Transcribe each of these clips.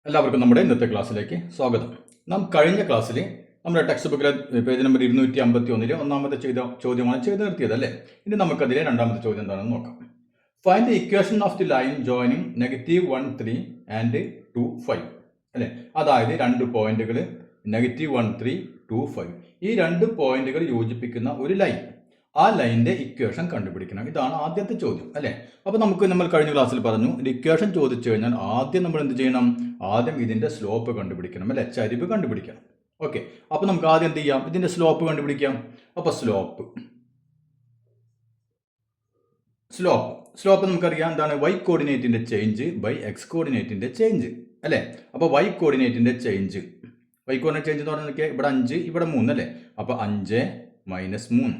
എല്ലാവർക്കും നമ്മുടെ ഇന്നത്തെ ക്ലാസ്സിലേക്ക് സ്വാഗതം. നാം കഴിഞ്ഞ ക്ലാസ്സിൽ നമ്മുടെ ടെക്സ്റ്റ് ബുക്കിലെ പേജ് നമ്പർ 251 ഒന്നാമത്തെ ചോദ്യമാണ് ചെയ്ത് നിർത്തിയത് അല്ലേ. ഇനി നമുക്കതിലെ രണ്ടാമത്തെ ചോദ്യം എന്താണെന്ന് നോക്കാം. Find the equation of the line joining -1 3 and 2 5 അല്ലേ. അതായത് രണ്ട് പോയിന്റുകൾ -1 3 2 5 ഈ രണ്ട് പോയിന്റുകൾ യോജിപ്പിക്കുന്ന ഒരു ലൈൻ, ആ ലൈനിന്റെ ഇക്വേഷൻ കണ്ടുപിടിക്കണം. ഇതാണ് ആദ്യത്തെ ചോദ്യം അല്ലേ. അപ്പോൾ നമ്മൾ കഴിഞ്ഞ ക്ലാസ്സിൽ പറഞ്ഞു, ഇക്വേഷൻ ചോദിച്ചു കഴിഞ്ഞാൽ ആദ്യം നമ്മൾ എന്ത് ചെയ്യണം? ആദ്യം ഇതിന്റെ സ്ലോപ്പ് കണ്ടുപിടിക്കണം അല്ലേ, ചരിവ് കണ്ടുപിടിക്കണം. ഓക്കെ, അപ്പോൾ നമുക്ക് ആദ്യം എന്ത് ചെയ്യാം? ഇതിന്റെ സ്ലോപ്പ് കണ്ടുപിടിക്കാം. അപ്പോൾ സ്ലോപ്പ് നമുക്കറിയാം എന്താണ്? y കോർഡിനേറ്റിന്റെ ചേഞ്ച് ബൈ x കോർഡിനേറ്റിന്റെ ചേഞ്ച് അല്ലേ. അപ്പോൾ y കോർഡിനേറ്റിന്റെ ചേഞ്ച് എന്ന് പറഞ്ഞാൽ ഇവിടെ 5 ഇവിടെ 3 അല്ലേ. അപ്പോൾ 5 - 3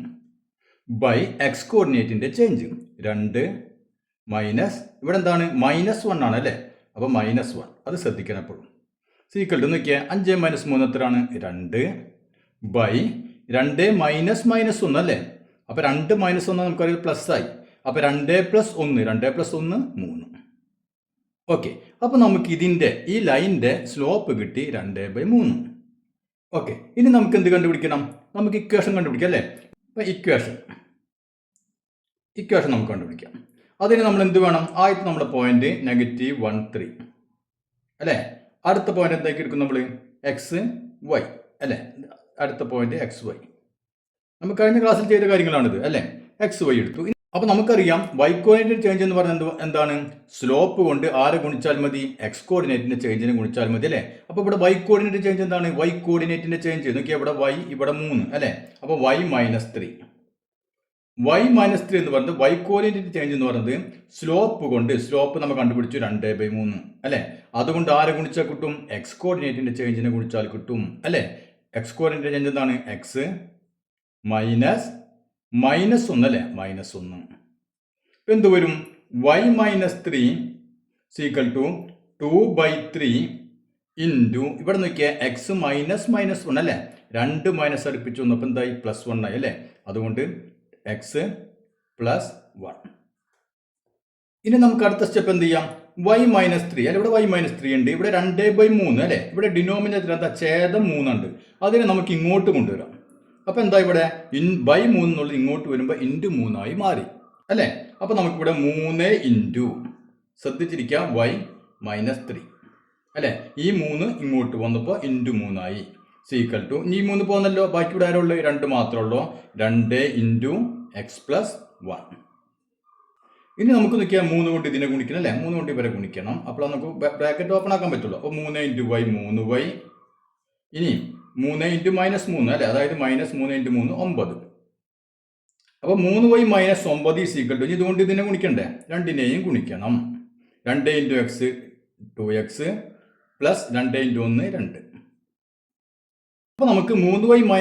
ബൈ എക്സ് കോർഡിനേറ്റിന്റെ ചേഞ്ച് 2 മൈനസ് ഇവിടെ എന്താണ്? -1 ആണ് അല്ലേ. അപ്പോൾ -1 അത് ശ്രദ്ധിക്കണം എപ്പോഴും. സീക്വൽ ടു നോക്കിയാൽ 5 - 3 എത്രയാണ്? 2 ബൈ 2 - -1 അല്ലേ. അപ്പോൾ 2 - 1 നമുക്കറിയാം പ്ലസ് ആയി. അപ്പോൾ 2 + 1 3. ഓക്കെ, അപ്പോൾ നമുക്ക് ഇതിന്റെ ഈ ലൈനിന്റെ സ്ലോപ്പ് കിട്ടി 2/3. ഓക്കെ, ഇനി നമുക്ക് എന്ത് കണ്ടുപിടിക്കണം? നമുക്ക് ഇക്വേഷൻ കണ്ടുപിടിക്കാം അല്ലേ. അപ്പോൾ ഇക്വേഷൻ നമുക്ക് കണ്ടുപിടിക്കാം. അതിന് നമ്മൾ എന്ത് വേണം? ആദ്യത്തെ നമ്മുടെ പോയിന്റ് -1 3 അല്ലേ. അടുത്ത പോയിന്റ് എന്താക്കി എടുക്കും നമ്മൾ? XY അല്ലേ. അടുത്ത പോയിന്റ് XY. നമുക്ക് കഴിഞ്ഞ ക്ലാസ്സിൽ ചെയ്ത കാര്യങ്ങളാണിത് അല്ലേ. XY എടുത്തു. അപ്പോൾ നമുക്കറിയാം y കോർഡിനേറ്റ് ചേഞ്ച് എന്ന് പറയുന്നത് എന്താണ്? സ്ലോപ്പ് കൊണ്ട് ആരെ ഗുണിച്ചാൽ മതി? x കോർഡിനേറ്റിന്റെ ചേഞ്ചിനെ ഗുണിച്ചാൽ മതി അല്ലേ. അപ്പോൾ ഇവിടെ y കോർഡിനേറ്റ് ചേഞ്ച് എന്താണ്? y കോർഡിനേറ്റിന്റെ ചേഞ്ച് നോക്കിയാൽ ഇവിടെ y ഇവിടെ 3 അല്ലേ. അപ്പോൾ y - 3 എന്ന് പറയുന്നത് y കോർഡിനേറ്റ് ചേഞ്ച് എന്ന് പറയുന്നത് സ്ലോപ്പ് നമ്മൾ കണ്ടുപിടിച്ചു 2/3 അല്ലെ. അതുകൊണ്ട് ആരെ ഗുണിച്ചാൽ കിട്ടും? x കോർഡിനേറ്റിന്റെ ചേഞ്ചിനെ ഗുണിച്ചാൽ കിട്ടും അല്ലെ. x കോർഡിനേറ്റ് ചേഞ്ച് എന്താണ്? x -1 അല്ലെ. -1 എന്ത് വരും? y - 3 2/3 ഇൻറ്റു ഇവിടെ നോക്കിയാൽ x -1 അല്ലെ. 2 മൈനസ് അടുപ്പിച്ചു വന്നപ്പോൾ എന്തായി? +1 ആയി അല്ലെ. അതുകൊണ്ട് x +1. ഇനി നമുക്ക് അടുത്ത സ്റ്റെപ്പ് എന്ത് ചെയ്യാം? y - 3 അല്ലെ. ഇവിടെ y - 3 ഉണ്ട്. ഇവിടെ 2/3 അല്ലെ. ഇവിടെ ഡിനോമിനേറ്റർ എന്താ? ഛേദം 3 ഉണ്ട്. അതിനെ നമുക്ക് ഇങ്ങോട്ട് കൊണ്ടുവരാം. അപ്പൊ എന്താ? ഇവിടെ /3 എന്നുള്ളത് ഇങ്ങോട്ട് വരുമ്പോൾ ×3 ആയി മാറി അല്ലെ. അപ്പൊ നമുക്കിവിടെ 3 ഇൻറ്റു ശ്രദ്ധിച്ചിരിക്കുക y - 3 അല്ലെ. ഈ 3 ഇങ്ങോട്ട് വന്നപ്പോൾ ×3 ആയി. സീക്വൽ ടു ഈ 3 പോകുന്നല്ലോ. ബാക്കി ഇവിടെ ആരുള്ളൂ? 2 മാത്രമേ ഉള്ളൂ. 2 ഇൻറ്റു x +1. ഇനി നമുക്ക് നോക്കിയാൽ 3 കൊണ്ട് ഇതിനെ ഗുണിക്കണം അല്ലേ. 3 കൊണ്ട് ഇവരെ ഗുണിക്കണം. അപ്പോൾ നമുക്ക് ബ്രാക്കറ്റ് ഓപ്പൺ ആക്കാൻ പറ്റുള്ളൂ. അപ്പോൾ 3 × y 3y. ഇനി 3 × -3 അല്ലേ. അതായത് -3 × 3 9. അപ്പോൾ 3y - 9 സീക്വൽ ടു ഇതുകൊണ്ട് ഇതിനെ ഗുണിക്കണ്ടേ? രണ്ടിനെയും ഗുണിക്കണം. 2 × x 2x പ്ലസ് 2 × 1 2. അപ്പോൾ നമുക്ക് 3y - 9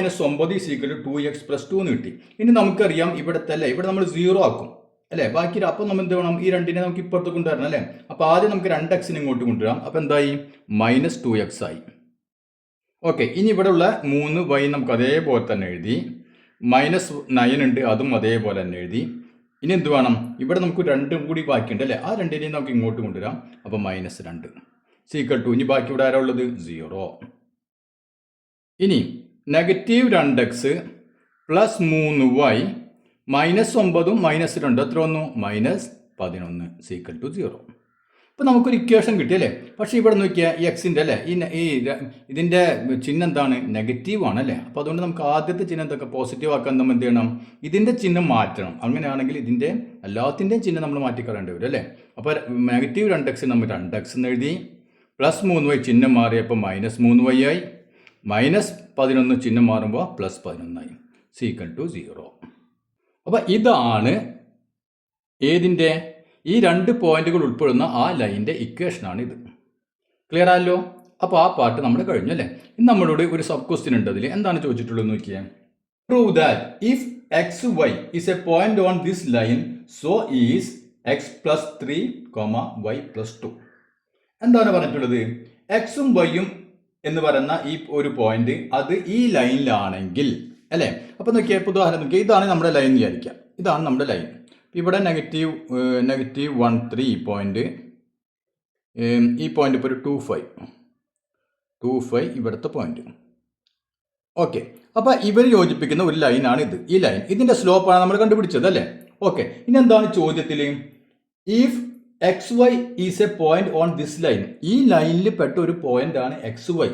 2x + 2 കിട്ടി. ഇനി നമുക്കറിയാം ഇവിടുത്തെ അല്ലേ, ഇവിടെ നമ്മൾ 0 ആക്കും അല്ലേ. ബാക്കി അപ്പോൾ നമ്മൾ എന്ത് വേണം? ഈ 2നെ നമുക്ക് ഇപ്പുറത്ത് കൊണ്ടുവരണം അല്ലേ. അപ്പോൾ ആദ്യം നമുക്ക് 2x ഇങ്ങോട്ട് കൊണ്ടുവരാം. അപ്പോൾ എന്തായി? -2x ആയി. ഓക്കെ, ഇനി ഇവിടെ ഉള്ള 3y നമുക്ക് അതേപോലെ തന്നെ എഴുതി. -9 ഉണ്ട്, അതും അതേപോലെ തന്നെ എഴുതി. ഇനി എന്ത് വേണം? ഇവിടെ നമുക്ക് 2 കൂടി ബാക്കിയുണ്ട് അല്ലേ. ആ 2നെയും നമുക്ക് ഇങ്ങോട്ട് കൊണ്ടുവരാം. അപ്പോൾ -2 സീക്വൽ ടു ഇനി ബാക്കി ഇവിടെ ആരാ ഉള്ളത്? 0. ഇനി -2x + 3y -9ഉം -2 എത്ര വന്നു? -11 സീക്വൽ ടു 0. അപ്പോൾ നമുക്കൊരു ഇക്വേഷൻ കിട്ടി അല്ലേ. പക്ഷേ ഇവിടെ നോക്കിയാൽ ഈ എക്സിൻ്റെ അല്ലേ ഇതിൻ്റെ ചിഹ്നം എന്താണ്? നെഗറ്റീവ് ആണ് അല്ലേ. അപ്പോൾ അതുകൊണ്ട് നമുക്ക് ആദ്യത്തെ ചിഹ്നം എന്തൊക്കെ പോസിറ്റീവ് ആക്കാൻ നമ്മൾ എന്ത് ചെയ്യണം? ഇതിൻ്റെ ചിഹ്നം മാറ്റണം. അങ്ങനെയാണെങ്കിൽ ഇതിൻ്റെ എല്ലാത്തിൻ്റെയും ചിഹ്നം നമ്മൾ മാറ്റിക്കളയേണ്ടി വരും അല്ലേ. അപ്പോൾ -2x നമ്മൾ 2x എന്ന് എഴുതി. +3y ചിഹ്നം മാറിയപ്പോൾ -3y ആയി. -11 ചിഹ്നം മാറുമ്പോൾ +11 ആയി. Is equal to 0. അപ്പോൾ ഇതാണ് ഏതിൻ്റെ? ഈ 2 പോയിന്റുകൾ ഉൾപ്പെടുന്ന ആ ലൈനിൻ്റെ ഇക്വേഷനാണ് ഇത്. ക്ലിയർ ആയല്ലോ. അപ്പോൾ ആ പാർട്ട് നമ്മൾ കഴിഞ്ഞു അല്ലേ. ഇന്ന് നമ്മളോട് ഒരു സബ് ക്വസ്റ്റ്യൻ ഉണ്ട്. അതിൽ എന്താണ് ചോദിച്ചിട്ടുള്ളത് നോക്കിയാൽ, prove that if XY is a point on this line, so is x + 3, y + 2. എന്താണ് പറഞ്ഞിട്ടുള്ളത്? എക്സും വൈയും എന്ന് പറയുന്ന ഈ ഒരു പോയിന്റ് അത് ഈ ലൈനിലാണെങ്കിൽ അല്ലേ. അപ്പോൾ നോക്കിയാൽ ഇപ്പോൾ ഉദാഹരണം നോക്കിയാൽ ഇതാണ് നമ്മുടെ ലൈൻ വിചാരിക്കാം. ഇതാണ് നമ്മുടെ ലൈൻ. ഇവിടെ -1 3 പോയിന്റ് ഈ പോയിന്റ് ഇപ്പോൾ ഒരു 2,5 ഇവിടുത്തെ പോയിന്റ്. ഓക്കെ, അപ്പോൾ ഇവർ യോജിപ്പിക്കുന്ന ഒരു ലൈനാണ് ഇത്. ഈ ലൈൻ ഇതിൻ്റെ സ്ലോപ്പാണ് നമ്മൾ കണ്ടുപിടിച്ചത് അല്ലേ? ഓക്കെ, ഇനി എന്താണ് ചോദ്യത്തിൽ? If XY is A point on this line, ഈ ലൈനിൽ പെട്ട ഒരു പോയിന്റ് ആണ് XY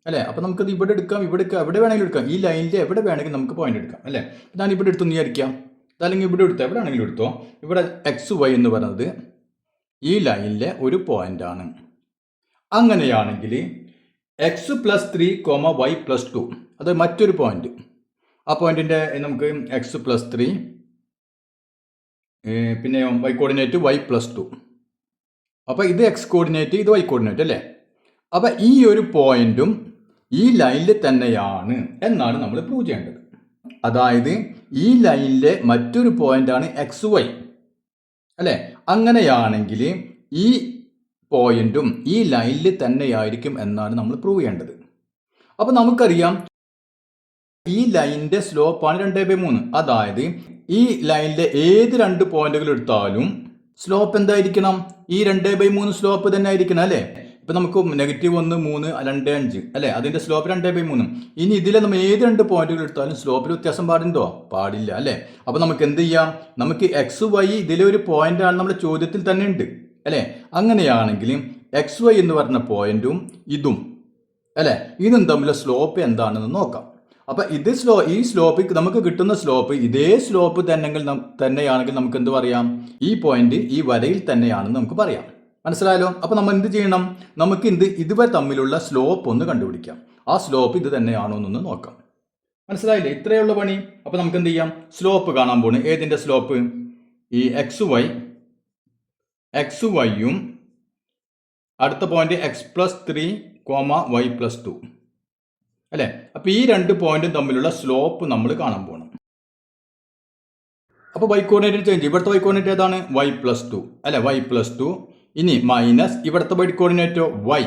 അല്ലേ? അപ്പോൾ നമുക്കത് ഇവിടെ എടുക്കാം, ഇവിടെ എവിടെ വേണമെങ്കിലും എടുക്കാം, ഈ ലൈനിൽ എവിടെ വേണമെങ്കിലും നമുക്ക് പോയിന്റ് എടുക്കാം അല്ലേ? ഞാൻ ഇവിടെ എടുത്തു വിചാരിക്കാം, അല്ലെങ്കിൽ ഇവിടെ എടുത്തോ, എവിടെ ആണെങ്കിലും എടുത്തോ. ഇവിടെ XY എന്ന് പറയുന്നത് ഈ ലൈനിലെ ഒരു പോയിന്റ് ആണ്. അങ്ങനെയാണെങ്കിൽ x+3, y+2 അത് മറ്റൊരു പോയിന്റ്. ആ പോയിന്റിന്റെ നമുക്ക് x+3 പിന്നെ y കോർഡിനേറ്റ് y+2. അപ്പോൾ ഇത് x കോർഡിനേറ്റ്, ഇത് y കോർഡിനേറ്റ് അല്ലേ? അപ്പോൾ ഈ ഒരു പോയിന്റും ഈ ലൈനിൽ തന്നെയാണ് എന്നാണ് നമ്മൾ പ്രൂവ് ചെയ്യേണ്ടത്. അതായത് ഈ ലൈനിലെ മറ്റൊരു പോയിന്റാണ് XY അല്ലേ? അങ്ങനെയാണെങ്കിൽ ഈ പോയിന്റും ഈ ലൈനിൽ തന്നെയായിരിക്കും എന്നാണ് നമ്മൾ പ്രൂവ് ചെയ്യേണ്ടത്. അപ്പോൾ നമുക്കറിയാം ഈ ലൈനിന്റെ സ്ലോപ്പാണ് 2/3. അതായത് ഈ ലൈനിലെ ഏത് രണ്ട് പോയിന്റുകൾ എടുത്താലും സ്ലോപ്പ് എന്തായിരിക്കണം? ഈ 2/3 സ്ലോപ്പ് തന്നെ ആയിരിക്കണം അല്ലേ? ഇപ്പൊ നമുക്ക് -1, -3, 2, 5 അല്ലെ? അതിന്റെ സ്ലോപ്പ് 2/3. ഇനി ഇതിലെ നമ്മൾ ഏത് രണ്ട് പോയിന്റുകൾ എടുത്താലും സ്ലോപ്പിൽ വ്യത്യാസം പാടുണ്ടോ? പാടില്ല അല്ലെ? അപ്പൊ നമുക്ക് എന്ത് ചെയ്യാം? നമുക്ക് XY ഇതിലെ ഒരു പോയിന്റ് ആണ് നമ്മുടെ ചോദ്യത്തിൽ തന്നെ ഉണ്ട് അല്ലെ? അങ്ങനെയാണെങ്കിൽ XY എന്ന് പറഞ്ഞ പോയിന്റും ഇതും അല്ലെ, ഇതും തമ്മിലുള്ള സ്ലോപ്പ് എന്താണെന്ന് നോക്കാം. അപ്പൊ ഇത് ഈ സ്ലോപ്പ് നമുക്ക് കിട്ടുന്ന സ്ലോപ്പ് ഇതേ സ്ലോപ്പ് തന്നെയാണെങ്കിൽ നമുക്ക് എന്ത് പറയാം? ഈ പോയിന്റ് ഈ വരയിൽ തന്നെയാണെന്ന് നമുക്ക് പറയാം. മനസ്സിലായല്ലോ? അപ്പൊ നമ്മൾ എന്ത് ചെയ്യണം? നമുക്ക് ഇതുവരെ തമ്മിലുള്ള സ്ലോപ്പ് ഒന്ന് കണ്ടുപിടിക്കാം. ആ സ്ലോപ്പ് ഇത് തന്നെയാണോ എന്നൊന്ന് നോക്കാം. മനസ്സിലായില്ലേ? ഇത്രയുള്ള പണി. അപ്പൊ നമുക്ക് എന്ത് ചെയ്യാം? സ്ലോപ്പ് കാണാൻ പോണ്. ഏതിന്റെ സ്ലോപ്പ്? ഈ XYയും അടുത്ത പോയിന്റ് x+3, y+2 അല്ലെ? അപ്പൊ ഈ രണ്ട് പോയിന്റും തമ്മിലുള്ള സ്ലോപ്പ് നമ്മൾ കാണാൻ പോകണം. അപ്പൊ y കോർഡിനേറ്റ് ചേഞ്ച്. ഇവിടുത്തെ y കോർഡിനേറ്റ് ഏതാണ്? y+2 അല്ലെ? y+2. ഇനി മൈനസ് ഇവിടുത്തെ y കോർഡിനേറ്റോ y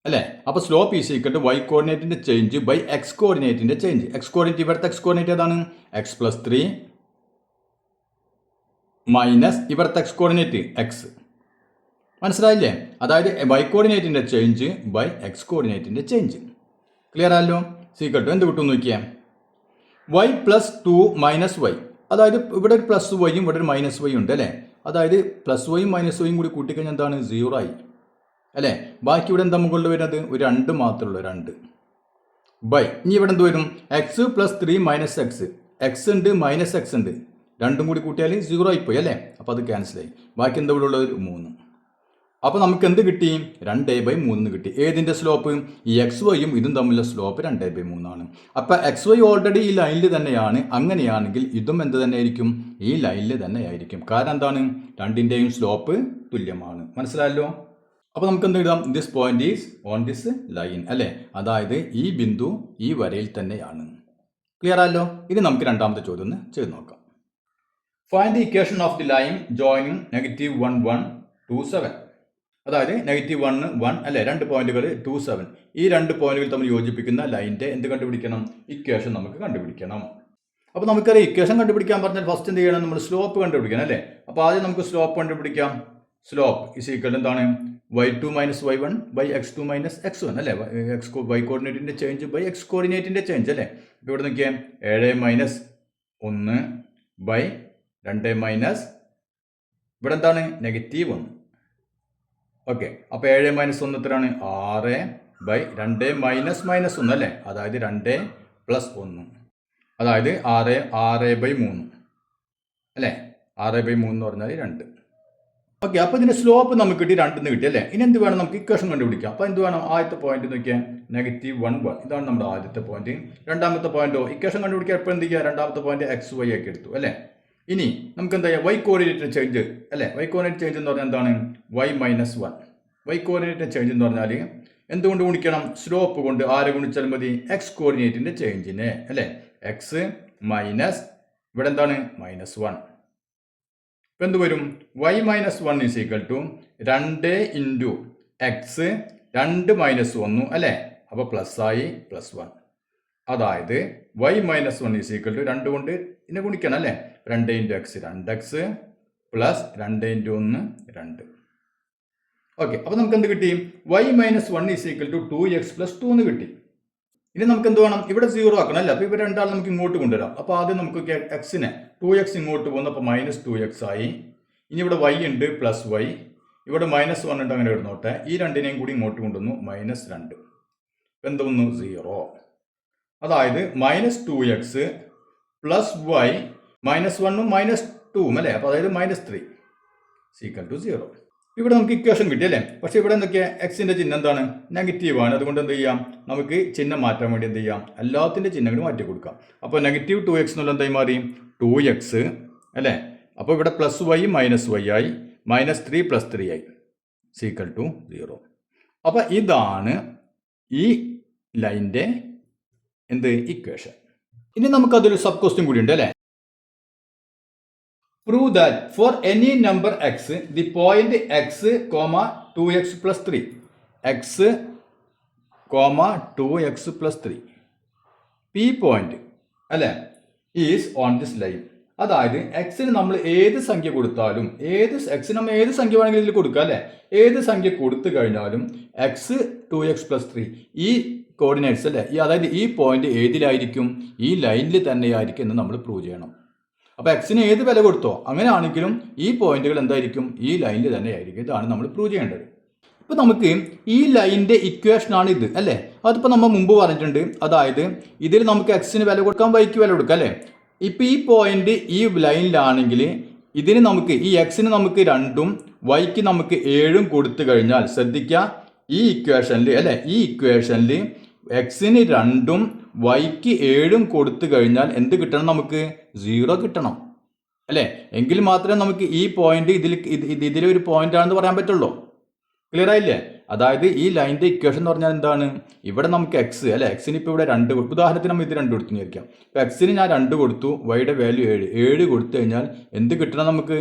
അല്ലെ? അപ്പൊ slope is equal to y കോർഡിനേറ്റിന്റെ ചേഞ്ച് ബൈ x കോർഡിനേറ്റിന്റെ ചേഞ്ച്. x കോർഡിനേറ്റ് ഇവിടുത്തെ x കോർഡിനേറ്റ് ഏതാണ്? x+3 മൈനസ് ഇവിടുത്തെ x കോർഡിനേറ്റ് x. മനസ്സിലായില്ലേ? അതായത് y കോർഡിനേറ്റിന്റെ ചേഞ്ച് ബൈ x കോർഡിനേറ്റിന്റെ ചേഞ്ച്. ക്ലിയർ ആയല്ലോ? ഈക്വൽ ടു എന്ത് കിട്ടും നോക്കിയാൽ y+2 - y. അതായത് ഇവിടെ ഒരു +y ഇവിടെ ഒരു -y ഉണ്ട് അല്ലേ? അതായത് +y -y കൂടി കൂട്ടിക്കഴിഞ്ഞാൽ എന്താണ്? 0 ആയി അല്ലേ? ബാക്കി ഇവിടെ എന്താ മുകളിൽ വരുന്നത്? ഒരു 2 മാത്രമേ ഉള്ളൂ. 2 ബൈ ഇനി ഇവിടെ എന്ത് വരും? x+3 - x. x ഉണ്ട് -x ഉണ്ട്, രണ്ടും കൂടി കൂട്ടിയാൽ 0 ആയിപ്പോയി അല്ലേ? അപ്പോൾ അത് ക്യാൻസലായി. ബാക്കി എന്താ ഇവിടെ ഉള്ളത്? 3. അപ്പോൾ നമുക്ക് എന്ത് കിട്ടി? 2/3 കിട്ടി. ഏതിന്റെ സ്ലോപ്പ്? ഈ XYയും ഇതും തമ്മിലുള്ള സ്ലോപ്പ് 2/3 ആണ്. അപ്പോൾ XY ഓൾറെഡി ഈ ലൈനിൽ തന്നെയാണ്. അങ്ങനെയാണെങ്കിൽ ഇതും എന്ത് തന്നെയായിരിക്കും? ഈ ലൈനിൽ തന്നെയായിരിക്കും. കാരണം എന്താണ്? രണ്ടിന്റെയും സ്ലോപ്പ് തുല്യമാണ്. മനസ്സിലായല്ലോ? അപ്പോൾ നമുക്ക് എന്ത് എഴുതാം? This point is on this line അല്ലേ? അതായത് ഈ ബിന്ദു ഈ വരയിൽ തന്നെയാണ്. ക്ലിയർ ആയല്ലോ? ഇനി നമുക്ക് രണ്ടാമത്തെ ചോദ്യം ഒന്ന് ചെയ്ത് നോക്കാം. Find the equation of the line joining -1, 1, 2, 7. അതായത് -1, 1 അല്ലെ? രണ്ട് പോയിന്റുകൾ 2, 7. ഈ രണ്ട് പോയിന്റുകൾ തമ്മിൽ യോജിപ്പിക്കുന്ന ലൈനിന്റെ എന്ത് കണ്ടുപിടിക്കണം? ഇക്വേഷൻ നമുക്ക് കണ്ടുപിടിക്കണം. അപ്പോൾ നമുക്കറിയാം ഇക്വേഷൻ കണ്ടുപിടിക്കാൻ പറഞ്ഞാൽ ഫസ്റ്റ് എന്ത് ചെയ്യണം? നമ്മൾ സ്ലോപ്പ് കണ്ടുപിടിക്കണം അല്ലേ? അപ്പോൾ ആദ്യം നമുക്ക് സ്ലോപ്പ് കണ്ടുപിടിക്കാം. സ്ലോപ്പ് ഇസ് ഈക്വൽ എന്താണ്? y2 - y1 by x2 - x1 അല്ലേ? y കോർഡിനേറ്റിന്റെ ചേഞ്ച് ബൈ x കോർഡിനേറ്റിന്റെ ചേഞ്ച് അല്ലേ? ഇപ്പോൾ ഇവിടെ നോക്കിയാൽ 7 - 1 ബൈ 2 ഇവിടെ എന്താണ്? -1. ഓക്കെ, അപ്പോൾ 7 - 1 എത്രയാണ്? 6 ബൈ 2 - 1 അല്ലേ? അതായത് 2 + 1 അതായത് 6/3 അല്ലേ? 6/3 എന്ന് പറഞ്ഞാൽ 2. ഓക്കെ, അപ്പോൾ ഇതിന്റെ സ്ലോപ്പ് നമുക്ക് കിട്ടി, 2 കിട്ടി അല്ലേ? ഇനി എന്ത് വേണം? നമുക്ക് ഇക്വേഷൻ കണ്ടുപിടിക്കാം. അപ്പോൾ എന്ത് വേണം? ആദ്യത്തെ പോയിന്റ് നോക്കിയാൽ -1, 1 ഇതാണ് നമ്മുടെ ആദ്യത്തെ പോയിന്റ്. രണ്ടാമത്തെ പോയിന്റോ ഇക്വേഷൻ കണ്ടുപിടിക്കാൻ എപ്പോൾ എന്ത് ചെയ്യുക? രണ്ടാമത്തെ പോയിന്റ് XY ആക്കി എടുത്തു അല്ലേ? ഇനി നമുക്ക് എന്താ ചെയ്യുക? y കോർഡിനേറ്റ് ചേഞ്ച് അല്ലേ? y കോർഡിനേറ്റ് ചേഞ്ച് എന്ന് പറഞ്ഞാൽ എന്താണ്? y - 1. y കോർഡിനേറ്റ് ചേഞ്ച് എന്ന് പറഞ്ഞാൽ എന്തുകൊണ്ട് ഗുണിക്കണം? സ്ലോപ്പ് കൊണ്ട്. ആരെ ഗുണിച്ചാൽ മതി? x കോർഡിനേറ്റിന്റെ ചേഞ്ചിനെ അല്ലേ? x മൈനസ് ഇവിടെ എന്താണ്? -1. ഇപ്പം എന്ത് വരും? y - 1 is equal to 2 into x 2 - 1 അല്ലേ? അപ്പോൾ പ്ലസ് ആയി +1. അതായത് y - 1 ഈസ് ഈക്വൽ ടു 2 കൊണ്ട് ഇതിനെ ഗുണിക്കണം അല്ലേ? 2 into x 2x plus 2 into 1 2. Okay, അപ്പോൾ നമുക്ക് എന്ത് കിട്ടി? y minus 1 is equal to 2x plus 2 എന്ന് കിട്ടി. ഇനി നമുക്ക് എന്ത് വേണം? ഇവിടെ 0 ആക്കണം അല്ലേ? അപ്പോൾ ഇവർ രണ്ടാളും നമുക്ക് ഇങ്ങോട്ട് കൊണ്ടുവരാം. അപ്പോൾ ആദ്യം നമുക്ക് എക്സിനെ 2x ഇങ്ങോട്ട് പോകുന്നു, അപ്പോൾ മൈനസ് 2x ആയി. ഇനി ഇവിടെ y ഉണ്ട് പ്ലസ് y, ഇവിടെ മൈനസ് 1 ഉണ്ട്, അങ്ങനെ ഇടുന്നോട്ടെ. ഈ രണ്ടിനെയും കൂടി ഇങ്ങോട്ട് കൊണ്ടുവന്നു, മൈനസ് 2. എന്ത് വന്നു? 0. അതായത് minus 2x plus y minus 1ഉം മൈനസ് 2ഉം അല്ലേ? അപ്പോൾ അതായത് മൈനസ് 3 ഈക്വൽ ടു 0. ഇവിടെ നമുക്ക് ഇക്വേഷൻ കിട്ടി അല്ലേ? പക്ഷേ ഇവിടെ എന്തൊക്കെയാണ്? എക്സിൻ്റെ ചിഹ്നം എന്താണ്? നെഗറ്റീവാണ്. അതുകൊണ്ട് എന്ത് ചെയ്യാം? നമുക്ക് ചിഹ്നം മാറ്റാൻ വേണ്ടി എന്ത് ചെയ്യാം? എല്ലാത്തിൻ്റെ ചിഹ്നങ്ങൾ മാറ്റി കൊടുക്കാം. അപ്പോൾ നെഗറ്റീവ് 2x എന്നുള്ള എന്തായി മാറി? 2x അല്ലേ? അപ്പോൾ ഇവിടെ പ്ലസ് y മൈനസ് y ആയി, മൈനസ് 3 പ്ലസ് 3 ആയി, ഈക്വൽ ടു 0. അപ്പോൾ ഇതാണ് ഈ ലൈൻ്റെ എന്ത് ഇക്വേഷൻ. ഇനി നമുക്കതൊരു സബ് ക്വസ്റ്റ്യൻ കൂടി ഉണ്ട് അല്ലേ? Prove that for any number x, the point x, 2x plus 3, x, 2x plus 3, p point അല്ലേ, ഈസ് ഓൺ ദിസ് ലൈൻ. അതായത് എക്സിന് നമ്മൾ ഏത് സംഖ്യ കൊടുത്താലും, എക്സിന് നമ്മൾ ഏത് സംഖ്യ വേണമെങ്കിലും ഇതിൽ കൊടുക്കുക അല്ലേ? ഏത് സംഖ്യ കൊടുത്തു കഴിഞ്ഞാലും എക്സ് 2x പ്ലസ് 3 ഈ കോർഡിനേറ്റ്സ് അല്ലേ, അതായത് ഈ പോയിന്റ് ഏതിലായിരിക്കും? ഈ ലൈനിൽ തന്നെയായിരിക്കും എന്ന് നമ്മൾ പ്രൂവ് ചെയ്യണം. അപ്പോൾ എക്സിന് ഏത് വില കൊടുത്തോ അങ്ങനെയാണെങ്കിലും ഈ പോയിന്റുകൾ എന്തായിരിക്കും? ഈ ലൈനിൽ തന്നെ ആയിരിക്കും. ഇതാണ് നമ്മൾ പ്രൂവ് ചെയ്യേണ്ടത്. ഇപ്പോൾ നമുക്ക് ഈ ലൈനിൻ്റെ ഇക്വേഷനാണ് ഇത് അല്ലേ? അതിപ്പോൾ നമ്മൾ മുമ്പ് പറഞ്ഞിട്ടുണ്ട്. അതായത് ഇതിൽ നമുക്ക് എക്സിന് വില കൊടുക്കാം, വൈക്ക് വില കൊടുക്കാം അല്ലേ? ഇപ്പോൾ ഈ പോയിന്റ് ഈ ലൈനിലാണെങ്കിൽ ഇതിന് നമുക്ക് ഈ എക്സിന് നമുക്ക് 2ഉം വൈക്ക് നമുക്ക് 7ഉം കൊടുത്തു കഴിഞ്ഞാൽ, ശ്രദ്ധിക്കുക ഈ ഇക്വേഷനിൽ അല്ലേ, ഈ ഇക്വേഷനിൽ എക്സിന് 2ഉം വൈക്ക് 7ഉം കൊടുത്തു കഴിഞ്ഞാൽ എന്ത് കിട്ടണം? നമുക്ക് 0 കിട്ടണം അല്ലേ? എങ്കിൽ മാത്രമേ നമുക്ക് ഈ പോയിന്റ് ഇതിലൊരു പോയിന്റ് ആണെന്ന് പറയാൻ പറ്റുള്ളൂ. ക്ലിയർ ആയില്ലേ? അതായത് ഈ ലൈനിൻ്റെ ഇക്വേഷൻ എന്ന് പറഞ്ഞാൽ എന്താണ്? ഇവിടെ നമുക്ക് എക്സ് അല്ലേ, എക്സിന് ഇപ്പോൾ ഇവിടെ 2 കൊടുത്തു. ഉദാഹരണത്തിന് നമ്മൾ ഇത് 2 കൊടുത്തു വിചാരിക്കാം. ഇപ്പോൾ എക്സിന് ഞാൻ 2 കൊടുത്തു, വൈയുടെ വാല്യൂ 7 കൊടുത്തു കഴിഞ്ഞാൽ എന്ത് കിട്ടണം?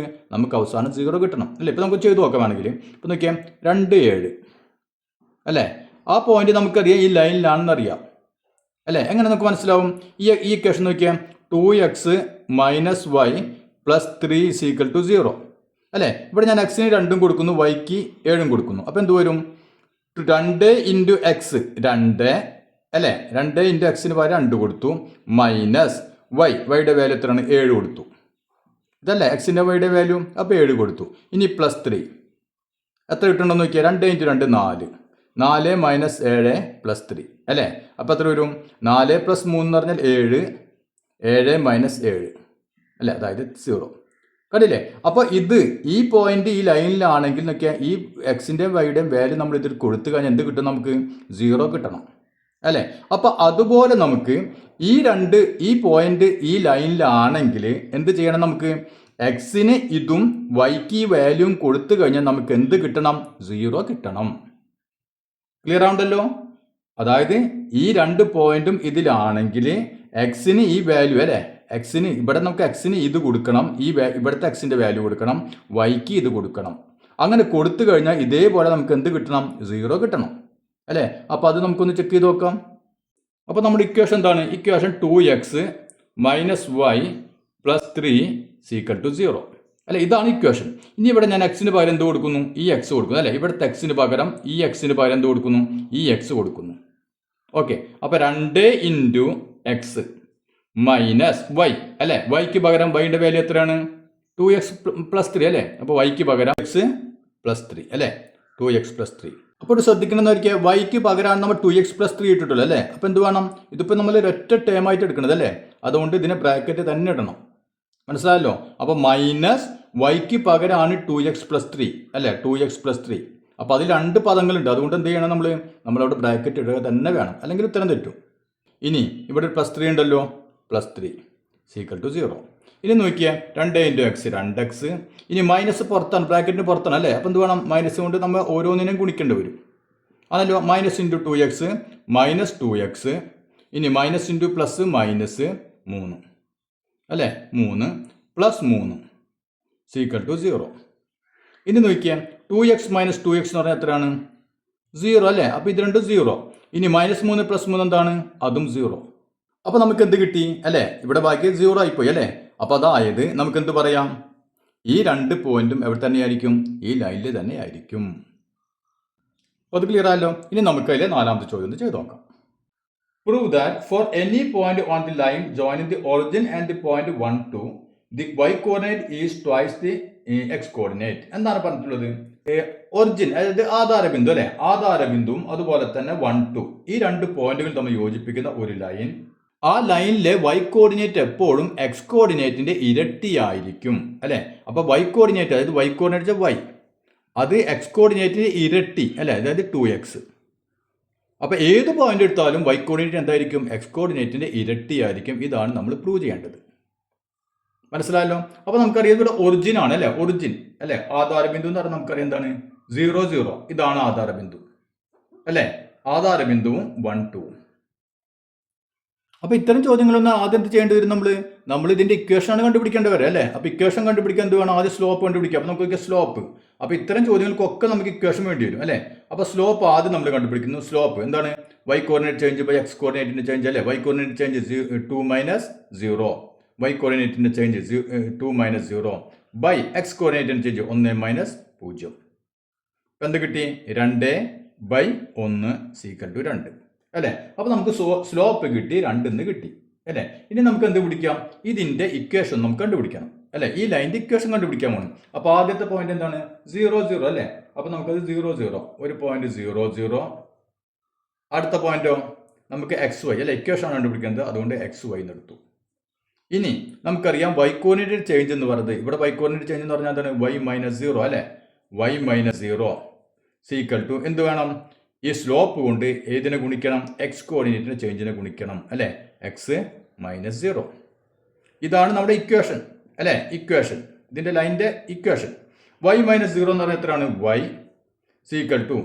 നമുക്ക് അവസാനം 0 കിട്ടണം അല്ലേ? ഇപ്പോൾ നമുക്ക് ചെയ്ത് നോക്കാം വേണമെങ്കിൽ. ഇപ്പോൾ നോക്കിയാൽ 2 7 അല്ലേ? ആ പോയിന്റ് നമുക്കറിയാം ഈ ലൈനിലാണെന്നറിയാം അല്ലേ? എങ്ങനെ നമുക്ക് മനസ്സിലാവും? ഈ ഇക്വേഷൻ നോക്കിയാൽ 2x minus y plus 3 equal to 0 അല്ലേ? ഇവിടെ ഞാൻ എക്സിന് 2ഉം കൊടുക്കുന്നു, വൈക്ക് 7ഉം കൊടുക്കുന്നു. അപ്പോൾ എന്ത് വരും? 2 ഇൻറ്റു എക്സ് 2 അല്ലേ? 2 ഇൻറ്റു എക്സിന് പകരം 2 കൊടുത്തു, മൈനസ് വൈയുടെ വാല്യൂ എത്രയാണ്? 7 കൊടുത്തു. ഇതല്ലേ എക്സിൻ്റെ വൈയുടെ വാല്യൂ? അപ്പോൾ 7 കൊടുത്തു. ഇനി പ്ലസ് 3 എത്ര കിട്ടണമെന്ന് നോക്കിയാൽ 2 ഇൻറ്റു 2 4, 4 മൈനസ് 7 പ്ലസ് 3 അല്ലേ? അപ്പോൾ എത്ര വരും? 4 പ്ലസ് 3 എന്ന് പറഞ്ഞാൽ 7, 7 മൈനസ് 7 അല്ലേ? അതായത് 0. കണ്ടില്ലേ? അപ്പോൾ ഇത് ഈ പോയിന്റ് ഈ ലൈനിലാണെങ്കിൽ നോക്കിയാൽ ഈ എക്സിൻ്റെയും വൈയുടെയും വാല്യൂ നമ്മൾ ഇതിൽ കൊടുത്തു കഴിഞ്ഞാൽ എന്ത് കിട്ടും? നമുക്ക് 0 കിട്ടണം അല്ലേ? അപ്പോൾ അതുപോലെ നമുക്ക് ഈ പോയിന്റ് ഈ ലൈനിലാണെങ്കിൽ എന്ത് ചെയ്യണം? നമുക്ക് എക്സിന് ഇതും വൈക്ക് ഈ വാല്യൂവും കൊടുത്തു കഴിഞ്ഞാൽ നമുക്ക് എന്ത് കിട്ടണം? 0 കിട്ടണം. ക്ലിയർ ആവുണ്ടല്ലോ? അതായത് ഈ 2 പോയിന്റും ഇതിലാണെങ്കിൽ എക്സിന് ഈ വാല്യൂ അല്ലേ, എക്സിന് ഇവിടെ നമുക്ക് എക്സിന് ഇത് കൊടുക്കണം, ഇവിടുത്തെ എക്സിൻ്റെ വാല്യൂ കൊടുക്കണം, വൈക്ക് ഇത് കൊടുക്കണം. അങ്ങനെ കൊടുത്തു കഴിഞ്ഞാൽ ഇതേപോലെ നമുക്ക് എന്ത് കിട്ടണം? 0 കിട്ടണം അല്ലേ? അപ്പോൾ അത് നമുക്കൊന്ന് ചെക്ക് ചെയ്ത് നോക്കാം. അപ്പോൾ നമ്മുടെ ഇക്വേഷൻ എന്താണ്? Equation 2x minus y plus 3 equal to 0 അല്ലെ? ഇതാണ് ഇക്വേഷൻ. ഇനി ഇവിടെ ഞാൻ എക്സിന് പകരം എന്ത് കൊടുക്കുന്നു? ഈ എക്സ് കൊടുക്കുന്നു അല്ലേ? ഇവിടുത്തെ എക്സിന് പകരം ഈ എക്സിന് പകരം എന്ത് കൊടുക്കുന്നു? ഈ എക്സ് കൊടുക്കുന്നു. ഓക്കെ, അപ്പോൾ 2 ഇൻറ്റു എക്സ് മൈനസ് വൈ അല്ലേ? വൈക്ക് പകരം വൈൻ്റെ വാല്യൂ എത്രയാണ്? 2x പ്ലസ് 3 അല്ലേ? അപ്പോൾ വൈക്ക് പകരം എക്സ് പ്ലസ് 3 അല്ലേ? 2x plus 3. അപ്പോൾ ശ്രദ്ധിക്കണമെന്ന് ഒരിക്കൽ വൈക്ക് പകരമാണ് നമ്മൾ 2x പ്ലസ് 3 ഇട്ടിട്ടുള്ളൂ അല്ലേ? അപ്പോൾ എന്ത് വേണം? ഇതിപ്പോൾ നമ്മൾ ഒരൊറ്റ ടേം ആയിട്ട് എടുക്കണത് അല്ലേ? അതുകൊണ്ട് ഇതിനെ ബ്രാക്കറ്റ് തന്നെ ഇടണം. മനസ്സിലായല്ലോ? അപ്പോൾ മൈനസ് വൈക്ക് പകരമാണ് 2x പ്ലസ് 3 അല്ലേ? 2x plus 3. അപ്പോൾ അതിൽ 2 പദങ്ങളുണ്ട്. അതുകൊണ്ട് എന്ത് ചെയ്യണം? നമ്മളവിടെ ബ്രാക്കറ്റ് ഇടുക തന്നെ വേണം, അല്ലെങ്കിൽ ഉത്തരം തെറ്റും. ഇനി ഇവിടെ പ്ലസ് 3 ഉണ്ടല്ലോ, പ്ലസ് 3 ഈക്വൽ ടു 0. ഇനി നോക്കിയാൽ 2 ഇൻറ്റു എക്സ് 2x. ഇനി മൈനസ് പുറത്താണ്, ബ്രാക്കറ്റിന് പുറത്താണ് അല്ലേ? അപ്പോൾ എന്ത് വേണം? മൈനസ് കൊണ്ട് നമ്മൾ ഓരോന്നിനും ഗുണിക്കേണ്ടി വരും. അതല്ലോ, minus into 2x minus 2x. ഇനി മൈനസ് ഇൻറ്റു പ്ലസ് മൈനസ് 3 അല്ലേ? 3 പ്ലസ് 3 ഈക്വൽ ടു 0. ഇനി നോക്കിയാൽ 2x മൈനസ് 2x എന്ന് പറഞ്ഞാൽ എത്രയാണ്? 0 അല്ലേ? അപ്പോൾ ഇത് രണ്ടും 0. ഇനി മൈനസ് 3 പ്ലസ് 3 എന്താണ്? അതും 0. അപ്പോൾ നമുക്ക് എന്ത് കിട്ടി അല്ലേ? ഇവിടെ ബാക്കി 0 ആയിപ്പോയി അല്ലേ? അപ്പോൾ അതായത് നമുക്ക് എന്ത് പറയാം? ഈ 2 പോയിന്റും എവിടെ തന്നെയായിരിക്കും? ഈ ലൈനിൽ തന്നെ ആയിരിക്കും. അപ്പോൾ അത് ക്ലിയർ ആയല്ലോ. ഇനി നമുക്ക് അതിലെ നാലാമത്തെ ചോദ്യം ഒന്ന് ചെയ്ത് നോക്കാം. Prove that for any point on the line joining the origin and the point 1, 2 the y coordinate is twice the x coordinate. എന്താണ് പറഞ്ഞിട്ടുള്ളത്? ഒറിജിൻ അതായത് ആധാരബിന്ദു അല്ലെ, ആധാരബിന്ദുവും അതുപോലെ തന്നെ 1, 2 ഈ രണ്ട് പോയിന്റുകൾ തമ്മിൽ യോജിപ്പിക്കുന്ന ഒരു ലൈൻ, ആ ലൈനിലെ y കോർഡിനേറ്റ് എപ്പോഴും x കോർഡിനേറ്റിന്റെ ഇരട്ടിയായിരിക്കും അല്ലെ. അപ്പൊ y കോർഡിനേറ്റ് അതായത് y കോർഡിനേറ്റ് y അത് x കോർഡിനേറ്റിന്റെ ഇരട്ടി അല്ലെ, അതായത് 2x. അപ്പൊ ഏത് പോയിന്റ് എടുത്താലും y കോർഡിനേറ്റ് എന്തായിരിക്കും? x കോർഡിനേറ്റിന്റെ ഇരട്ടിയായിരിക്കും. ഇതാണ് നമ്മൾ പ്രൂവ് ചെയ്യേണ്ടത്. മനസ്സിലായല്ലോ. അപ്പൊ നമുക്കറിയാം ഇവിടെ ഒറിജിൻ ആണ് അല്ലെ, ഒറിജിൻ അല്ലെ, ആധാരബിന്ദു എന്ന് പറഞ്ഞാൽ നമുക്കറിയാം എന്താണ്? 0, 0 ഇതാണ് ആധാരബിന്ദു അല്ലെ, ആധാരബിന്ദുവും 1, 2. അപ്പൊ ഇത്തരം ചോദ്യങ്ങളൊന്നും ആദ്യം എന്ത് ചെയ്യേണ്ടി വരും? നമ്മൾ ഇതിന്റെ ഇക്വേഷൻ ആണ് കണ്ടുപിടിക്കേണ്ടി വരെ അല്ലെ. അപ്പൊ ഇക്വേഷൻ കണ്ടുപിടിക്കാൻ എന്ത് വേണം? ആദ്യം സ്ലോപ്പ് കണ്ടുപിടിക്കാം. അപ്പൊ നമുക്ക് സ്ലോപ്പ്, അപ്പൊ ഇത്തരം ചോദ്യങ്ങൾക്കൊക്കെ നമുക്ക് ഇക്വേഷൻ വേണ്ടി വരും അല്ലെ. അപ്പൊ സ്ലോപ്പ് ആദ്യം നമ്മൾ കണ്ടുപിടിക്കുന്നു. സ്ലോപ്പ് എന്താണ്? y coordinate change by x കോർഡിനേറ്റിന്റെ ചേഞ്ച് അല്ലെ. y കോർഡിനേറ്റ് ചേഞ്ച് 2 - 0, y കോർഡിനേറ്റിന്റെ ചേഞ്ച് 2 - 0 ബൈ x കോർഡിനേറ്റിന്റെ ചേഞ്ച് 1 - 0. ഇപ്പൊ എന്ത് കിട്ടി? 2/1 = 2 അല്ലെ. അപ്പൊ നമുക്ക് സ്ലോപ്പ് കിട്ടി, 2 കിട്ടി അല്ലെ. ഇനി നമുക്ക് എന്ത് പിടിക്കാം? ഇതിന്റെ ഇക്വേഷൻ നമുക്ക് കണ്ടുപിടിക്കണം അല്ലെ. ഈ ലൈനിന്റെ ഇക്വേഷൻ കണ്ടുപിടിക്കാൻ പോകണം. അപ്പൊ ആദ്യത്തെ പോയിന്റ് എന്താണ്? 0, 0 അല്ലെ. അപ്പൊ നമുക്കത് 0, 0 ഒരു പോയിന്റ് 0, 0. അടുത്ത പോയിന്റോ നമുക്ക് XY അല്ലെ, ഇക്വേഷൻ കണ്ടുപിടിക്കുന്നത്, അതുകൊണ്ട് XY എന്ന് എടുത്തു. ഇനി നമുക്കറിയാം y കോർഡിനേറ്റ് ചേഞ്ച് എന്ന് പറയുന്നത്, ഇവിടെ y കോർഡിനേറ്റ് ചേഞ്ച് എന്ന് പറഞ്ഞാൽ എന്താണ്? y - 0 അല്ലെ. y - 0 = എന്ത് വേണം? ഈ സ്ലോപ്പ് കൊണ്ട് ഏതിനെ ഗുണിക്കണം? x കോർഡിനേറ്റിന്റെ ചേഞ്ചിനെ ഗുണിക്കണം അല്ലെ, x - 0. ഇതാണ് നമ്മുടെ ഇക്വേഷൻ അല്ലെ, ഇക്വേഷൻ, ഇതിന്റെ ലൈനിന്റെ ഇക്വേഷൻ. y - 0 എന്ന് പറഞ്ഞാൽ എത്രയാണ്? y = 2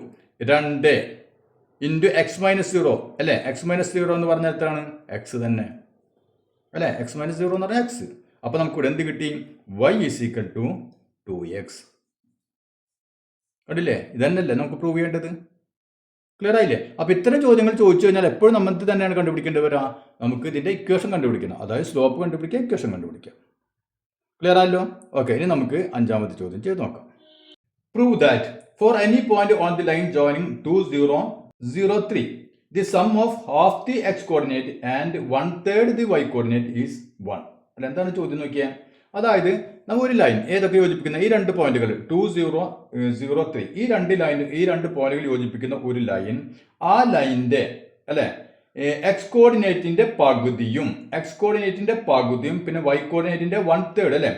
ഇൻറ്റു x - 0 അല്ലെ. x - 0 എന്ന് പറഞ്ഞാൽ എത്രയാണ്? x തന്നെ അല്ലെ. x - 0 എന്ന് പറഞ്ഞാൽ x. അപ്പൊ നമുക്ക് ഇവിടെ എന്ത് കിട്ടി? y = 2x. കണ്ടില്ലേ? ഇതന്നെയല്ലേ നമുക്ക് പ്രൂവ് ചെയ്യേണ്ടത്. ക്ലിയർ ആയില്ലേ? അപ്പൊ ഇത്തരം ചോദ്യങ്ങൾ ചോദിച്ചു കഴിഞ്ഞാൽ എപ്പോഴും നമ്മൾ തന്നെയാണ് കണ്ടുപിടിക്കേണ്ടി വരിക. നമുക്ക് ഇതിന്റെ ഇക്വേഷൻ കണ്ടുപിടിക്കണം, അതായത് സ്ലോപ്പ് കണ്ടുപിടിക്കുക, ഇക്വേഷൻ കണ്ടുപിടിക്കുക. ക്ലിയർ ആയല്ലോ. ഓക്കെ, ഇനി നമുക്ക് അഞ്ചാമത്തെ ചോദ്യം ചെയ്ത് നോക്കാം. Prove that for any point on the line joining 2, 0, 0, 3 the sum of half the x coordinate and 1/3 the y coordinate is 1. അല്ല, എന്താണ് ചോദ്യം നോക്കിയാൽ? അതായത് നമ്മൾ ഒരു ലൈൻ ഏതൊക്കെ യോജിപ്പിക്കുന്ന ഈ രണ്ട് പോയിന്റുകൾ 2, 0, 0, 3 ഈ രണ്ട് പോയിന്റുകൾ യോജിപ്പിക്കുന്ന ഒരു ലൈൻ, ആ ലൈനിന്റെ അല്ലെ x കോർഡിനേറ്റിന്റെ പകുതിയും പിന്നെ y കോർഡിനേറ്റിന്റെ 1/3 അല്ലെ,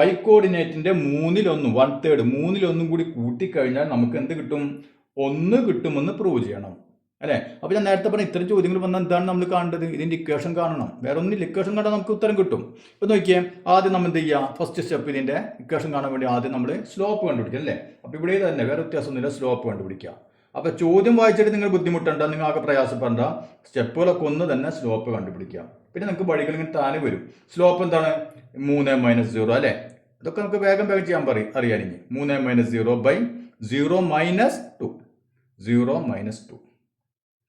y കോർഡിനേറ്റിന്റെ 1/3 1/3 കൂടി കൂട്ടിക്കഴിഞ്ഞാൽ നമുക്ക് എന്ത് കിട്ടും? 1 കിട്ടുമെന്ന് പ്രൂവ് ചെയ്യണം അല്ലെ. അപ്പൊ ഞാൻ നേരത്തെ പറഞ്ഞ ഇത്തരം ചോദ്യങ്ങൾ വന്നാൽ എന്താണ് നമ്മൾ കാണേണ്ടത്? ഇതിന്റെ ഇക്വേഷൻ കാണണം. വേറെ ഒന്നും ഇക്വേഷൻ കണ്ടാൽ നമുക്ക് ഉത്തരം കിട്ടും. ഇപ്പൊ നോക്കിയേ, ആദ്യം നമ്മൾ എന്ത് ചെയ്യാം? ഫസ്റ്റ് സ്റ്റെപ്പ് ഇതിന്റെ ഇക്വേഷൻ കാണാൻ വേണ്ടി ആദ്യം നമ്മൾ സ്ലോപ്പ് കണ്ടുപിടിക്കാം അല്ലേ. അപ്പൊ ഇവിടെ തന്നെ വേറെ വ്യത്യാസമൊന്നുമില്ല, സ്ലോപ്പ് കണ്ടുപിടിക്കുക. അപ്പൊ ചോദ്യം വായിച്ചിട്ട് നിങ്ങൾ ബുദ്ധിമുട്ടണ്ട, നിങ്ങൾ ആകെ പ്രയാസപ്പെടണ്ട, സ്റ്റെപ്പുകളൊക്കെ ഒന്ന് തന്നെ സ്ലോപ്പ് കണ്ടുപിടിക്കുക. പിന്നെ നിങ്ങൾക്ക് വഴികൾ ഇങ്ങനെ താനെ വരും. സ്ലോപ്പ് എന്താണ്? 3 - 0 അല്ലെ. ഇതൊക്കെ നമുക്ക് വേഗം ചെയ്യാൻ അറിയാനിങ്ങി. 3 - 0 ബൈ 0 - 2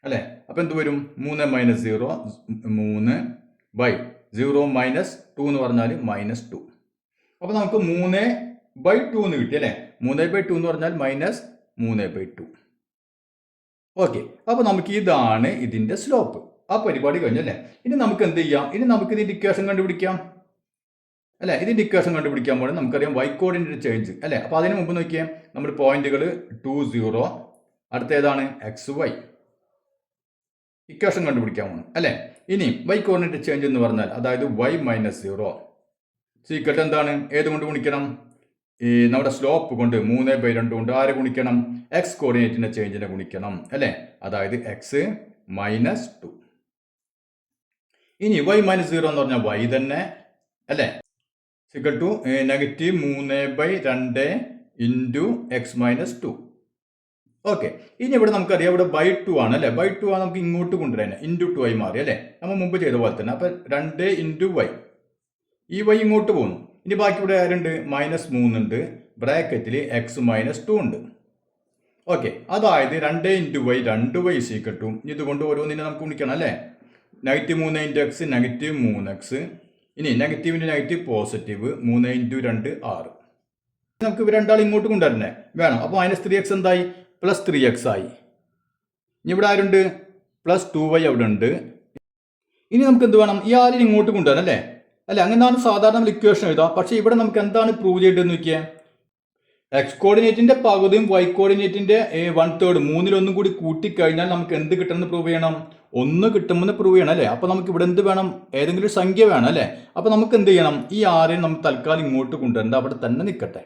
അല്ലെ. അപ്പൊ എന്ത് വരും? 3 - 0 3 ബൈ 0 - 2 എന്ന് പറഞ്ഞാൽ -2. അപ്പൊ നമുക്ക് 3/2 എന്ന് കിട്ടി അല്ലെ. 3/2 എന്ന് പറഞ്ഞാൽ -3/2. ഓക്കെ, അപ്പൊ നമുക്ക് ഇതാണ് ഇതിന്റെ സ്ലോപ്പ്. ആ പരിപാടി കഴിഞ്ഞല്ലേ. ഇനി നമുക്ക് എന്ത് ചെയ്യാം? ഇനി നമുക്ക് ഇതിന്റെ ഇക്വേഷൻ കണ്ടുപിടിക്കാം അല്ലെ. ഇതിന്റെ ഇക്വേഷൻ കണ്ടുപിടിക്കാൻ പോലെ നമുക്കറിയാം y കോർഡിനേറ്റ് ചേഞ്ച് അല്ലെ. അപ്പൊ അതിന് മുമ്പ് നോക്കിയാൽ നമ്മൾ പോയിന്റുകൾ 2, 0, അടുത്ത ഏതാണ്? XY. ഇക്വേഷൻ കണ്ടുപിടിക്കാൻ പോകണം അല്ലെ. ഇനി y കോർഡിനേറ്റ് ചേഞ്ച് എന്ന് പറഞ്ഞാൽ അതായത് y - 0 = എന്താണ്? ഏത് കൊണ്ട് ഗുണിക്കണം? ഈ നമ്മുടെ സ്ലോപ്പ് കൊണ്ട് 3/2 കൊണ്ട് ആരെ ഗുണിക്കണം? x കോർഡിനേറ്റിന്റെ ചേഞ്ചിനെ ഗുണിക്കണം അല്ലെ, അതായത് x - 2. ഇനി y - 0 എന്ന് പറഞ്ഞാൽ y തന്നെ അല്ലെ, = -3/2 ഇൻറ്റു x - 2. ഓക്കെ, ഇനി ഇവിടെ നമുക്കറിയാം ഇവിടെ /2 ആണ് അല്ലെ. /2 ആണ്, നമുക്ക് ഇങ്ങോട്ട് കൊണ്ടുവരാൻ ഇൻറ്റു 2 ആയി മാറി അല്ലെ, നമ്മൾ മുമ്പ് ചെയ്ത പോലെ തന്നെ. അപ്പൊ 2 ഇൻറ്റു y, ഈ y ഇങ്ങോട്ട് പോകുന്നു. ഇനി ബാക്കി ഇവിടെ ആരുണ്ട്? -3 ഉണ്ട്, ബ്രാക്കറ്റിൽ x - 2 ഉണ്ട്. ഓക്കെ, അതായത് 2 ഇൻറ്റു y 2y = ഇതുകൊണ്ട് ഓരോന്നിനെ നമുക്ക് ഗുണിക്കണം അല്ലെ. -3 ഇൻറ്റു x -3x. ഇനി നെഗറ്റീവിൻ്റെ നെഗറ്റീവ് പോസിറ്റീവ് 3 ഇൻറ്റു 2 6. നമുക്ക് ഇവ രണ്ടാളും ഇങ്ങോട്ട് കൊണ്ടുവരണേ വേണം. അപ്പോൾ -3x എന്തായി? +3x ആയി ഇനി ഇവിടെ ആരുണ്ട്? +2y അവിടെ ഉണ്ട്. ഇനി നമുക്ക് എന്ത് വേണം? ഈ ആരിനെ ഇങ്ങോട്ട് കൊണ്ടുവരാം അല്ലേ? അല്ലെ, അങ്ങനെയാണ് സാധാരണ നമ്മൾ ഇക്വേഷൻ എഴുതാം. പക്ഷേ ഇവിടെ നമുക്ക് എന്താണ് പ്രൂവ് ചെയ്യേണ്ടതെന്ന് നോക്കിയാൽ, എക്സ് കോർഡിനേറ്റിന്റെ പകുതിയും വൈ കോർഡിനേറ്റിന്റെ 1/3 മൂന്നിലൊന്നും കൂടി കൂട്ടിക്കഴിഞ്ഞാൽ നമുക്ക് എന്ത് കിട്ടുമെന്ന് പ്രൂവ് ചെയ്യണം? 1 കിട്ടുമെന്ന് പ്രൂവ് ചെയ്യണം അല്ലേ? അപ്പോൾ നമുക്ക് ഇവിടെ എന്ത് വേണം? ഏതെങ്കിലും ഒരു സംഖ്യ വേണം അല്ലേ? അപ്പോൾ നമുക്ക് എന്ത് ചെയ്യണം? ഈ ആറിനെ നമ്മൾ തൽക്കാലം ഇങ്ങോട്ട് കൊണ്ടുവരേണ്ട, അവിടെ തന്നെ നിൽക്കട്ടെ.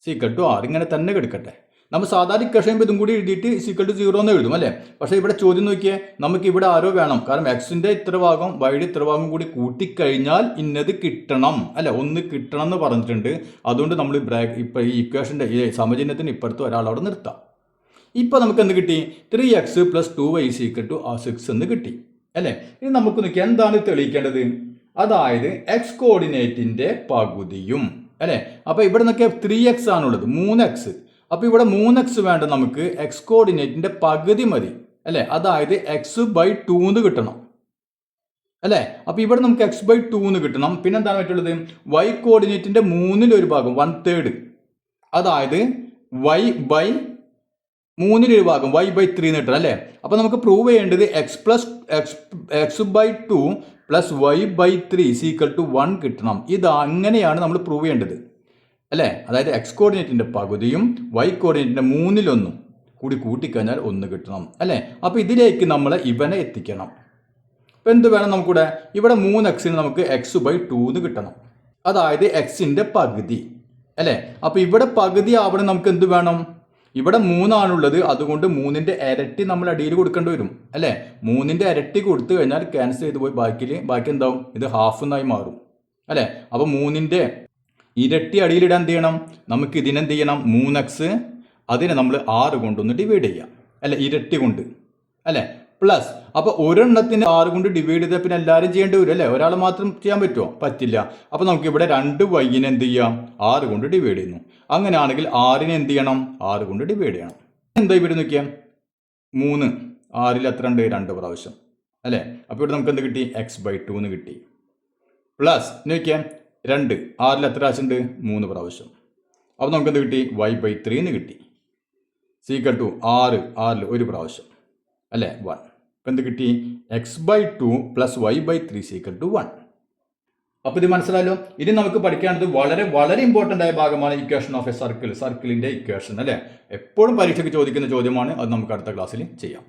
=r ഇങ്ങനെ തന്നെ കിടക്കട്ടെ. നമ്മൾ സാധാരണ ഇക്വേഷൻ ഇതും കൂടി എഴുതിയിട്ട് =0 എന്ന് എഴുതും അല്ലേ? പക്ഷേ ഇവിടെ ചോദ്യം നോക്കിയേ, നമുക്ക് ഇവിടെ ആരോ വേണം. കാരണം എക്സിന്റെ ഇത്ര ഭാഗം വൈയുടെ ഇത്ര ഭാഗം കൂടി കൂട്ടിക്കഴിഞ്ഞാൽ ഇന്നത് കിട്ടണം അല്ലെ, 1 കിട്ടണം എന്ന് പറഞ്ഞിട്ടുണ്ട്. അതുകൊണ്ട് നമ്മൾ ഇപ്പം ഈ ഇക്വേഷൻ്റെ ഈ സമചിഹ്നത്തിന് ഇപ്പുറത്ത് ഒരാളവിടെ നിർത്താം. ഇപ്പം നമുക്ക് എന്ത് കിട്ടി? 3x + 2y = 6 എന്ന് കിട്ടി അല്ലേ? ഇനി നമുക്ക് നോക്കിയാൽ എന്താണ് തെളിയിക്കേണ്ടത്? അതായത് എക്സ് കോർഡിനേറ്റിന്റെ പകുതിയും അല്ലേ? അപ്പോൾ ഇവിടെ നിന്നൊക്കെ 3x ആണുള്ളത്, 3x. അപ്പോൾ ഇവിടെ 3x വേണ്ട, നമുക്ക് എക്സ് കോർഡിനേറ്റിന്റെ പകുതി മതി അല്ലേ? അതായത് x/2 എന്ന് കിട്ടണം അല്ലേ? അപ്പോൾ ഇവിടെ നമുക്ക് x/2 എന്ന് കിട്ടണം. പിന്നെ എന്താണ് പറ്റുള്ളത്? y കോർഡിനേറ്റിന്റെ 1/3 ഭാഗം 1/3, അതായത് y/3 ഭാഗം y/3 എന്ന് കിട്ടണം അല്ലേ? അപ്പോൾ നമുക്ക് പ്രൂവ് ചെയ്യേണ്ടത് x/2 + y/3 = 1 കിട്ടണം. ഇത് അങ്ങനെയാണ് നമ്മൾ പ്രൂവ് ചെയ്യേണ്ടത് അല്ലേ? അതായത് എക്സ് കോർഡിനേറ്റിന്റെ പകുതിയും വൈ കോർഡിനേറ്റിന്റെ 1/3 കൂടി കൂട്ടിക്കഴിഞ്ഞാൽ 1 കിട്ടണം അല്ലേ? അപ്പോൾ ഇതിലേക്ക് നമ്മൾ ഇവനെ എത്തിക്കണം. അപ്പോൾ എന്ത് വേണം നമുക്കിവിടെ? ഇവിടെ 3x നമുക്ക് x/2 എന്ന് കിട്ടണം, അതായത് എക്സിന്റെ പകുതി അല്ലേ? അപ്പോൾ ഇവിടെ പകുതി ആവണം. നമുക്ക് എന്ത് വേണം? ഇവിടെ 3 ആണുള്ളത്, അതുകൊണ്ട് 3ന്റെ ഇരട്ടി നമ്മൾ അടിയിൽ കൊടുക്കേണ്ടി വരും അല്ലേ? 3ന്റെ ഇരട്ടി കൊടുത്തു കഴിഞ്ഞാൽ ക്യാൻസൽ ചെയ്ത് പോയി ബാക്കി എന്താവും? ഇത് ഹാഫ് എന്നായി മാറും അല്ലേ? അപ്പോൾ 3ന്റെ ഇരട്ടി അടിയിലിടാൻ എന്ത് ചെയ്യണം? നമുക്ക് ഇതിനെന്ത് ചെയ്യണം? 3x അതിനെ നമ്മൾ 6 കൊണ്ടൊന്ന് ഡിവൈഡ് ചെയ്യാം അല്ലെ, ഇരട്ടി കൊണ്ട് അല്ലേ? പ്ലസ് അപ്പോൾ ഒരെണ്ണത്തിന് 6 കൊണ്ട് ഡിവൈഡ് ചെയ്താൽ പിന്നെ എല്ലാവരും ചെയ്യേണ്ടി വരും അല്ലേ? ഒരാൾ മാത്രം ചെയ്യാൻ പറ്റുമോ? പറ്റില്ല. അപ്പോൾ നമുക്ക് ഇവിടെ 2y എന്ത് ചെയ്യാം? 6 കൊണ്ട് ഡിവൈഡ് ചെയ്യുന്നു. അങ്ങനെയാണെങ്കിൽ 6നെ എന്ത് ചെയ്യണം? 6 കൊണ്ട് ഡിവൈഡ് ചെയ്യണം. എന്താ ഇവിടെ നോക്കിയാൽ 3 6ൽ എത്ര ഉണ്ട്? 2 പ്രാവശ്യം അല്ലേ? അപ്പോൾ ഇവിടെ നമുക്ക് എന്ത് കിട്ടി? x/2 എന്ന് കിട്ടി. പ്ലസ് നോക്കിയാൽ 2 6ൽ എത്ര പ്രാവശ്യം ഉണ്ട്? 3 പ്രാവശ്യം. അപ്പോൾ നമുക്ക് എന്ത് കിട്ടി? y/3 എന്ന് കിട്ടി. = 6ൽ 1 പ്രാവശ്യം അല്ലേ? 1. ഇപ്പം എന്ത് കിട്ടി? x/2 + y/3 = 1. അപ്പോൾ ഇത് മനസ്സിലായല്ലോ. ഇനി നമുക്ക് പഠിക്കേണ്ടത് വളരെ വളരെ ഇമ്പോർട്ടൻ്റ് ആയ ഭാഗമാണ് ഇക്വേഷൻ ഓഫ് എ സർക്കിൾ, സർക്കിളിൻ്റെ ഇക്വേഷൻ അല്ലേ? എപ്പോഴും പരീക്ഷയ്ക്ക് ചോദിക്കുന്ന ചോദ്യമാണ്. അത് നമുക്ക് അടുത്ത ക്ലാസ്സിൽ ചെയ്യാം.